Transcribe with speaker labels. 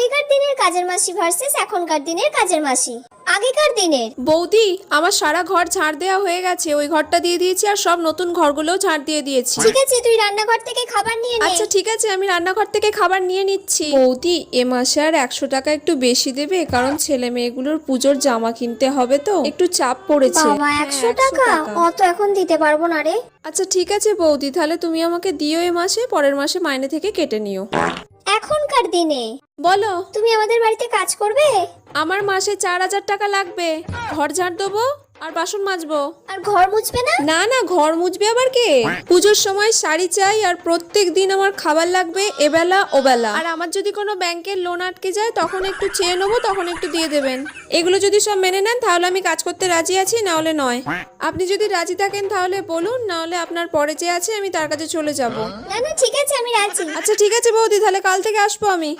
Speaker 1: আগেকার দিনের কাজের মাসি ভার্সেস এখনকার দিনের কাজের মাসি। আগেকার দিনের
Speaker 2: বৌদি, আমার সারা ঘর ঝাড় দেওয়া হয়ে গেছে, ওই ঘরটা দিয়ে দিয়েছি আর সব নতুন ঘরগুলোও ঝাড় দিয়ে দিয়েছি।
Speaker 1: ঠিক আছে, তুই রান্নাঘর থেকে খাবার নিয়ে নে।
Speaker 2: আচ্ছা ঠিক আছে, আমি রান্নাঘর থেকে খাবার নিয়ে নিচ্ছি। বৌদি, এ মাসে আর 100 টাকা একটু বেশি দেবে, কারণ ছেলে মেয়েগুলোর পুজোর জামা কিনতে হবে তো একটু চাপ পড়েছে।
Speaker 1: বাবা, 100 টাকা? অত এখন দিতে পারবো না রে।
Speaker 2: আচ্ছা ঠিক আছে বৌদি, তাহলে তুমি আমাকে দিও এ মাসে, পরের মাসে মাইনে থেকে কেটে নিও।
Speaker 1: এখনকার দিনে
Speaker 2: বলো।
Speaker 1: তুমি আমাদের বাড়িতে কাজ করবে?
Speaker 2: আমার মাসে 4000 টাকা লাগবে। ঘর ঝাড় দেবো আর বাসন মাজবো।
Speaker 1: আর ঘর মুছবে না?
Speaker 2: না না, ঘর মুছবে আবার কে? পুজোর সময় শাড়ি চাই আর প্রত্যেক দিন আমার খাবার লাগবে এবেলা ওবেলা। আর আমার যদি কোনো ব্যাংকের লোন আটকে যায় তখন একটু চেয়ে নেবো, তখন একটু দিয়ে দেবেন। এগুলো যদি সব মেনে নেন তাহলে আমি কাজ করতে রাজি আছি, না হলে নয়। আপনি যদি রাজি থাকেন তাহলে বলুন, না হলে আপনার পরে যে আছে আমি তার কাছে চলে যাব।
Speaker 1: না না, ঠিক আছে, আমি রাজি।
Speaker 2: আচ্ছা ঠিক আছে বৌদি, তাহলে কাল থেকে আসবো আমি।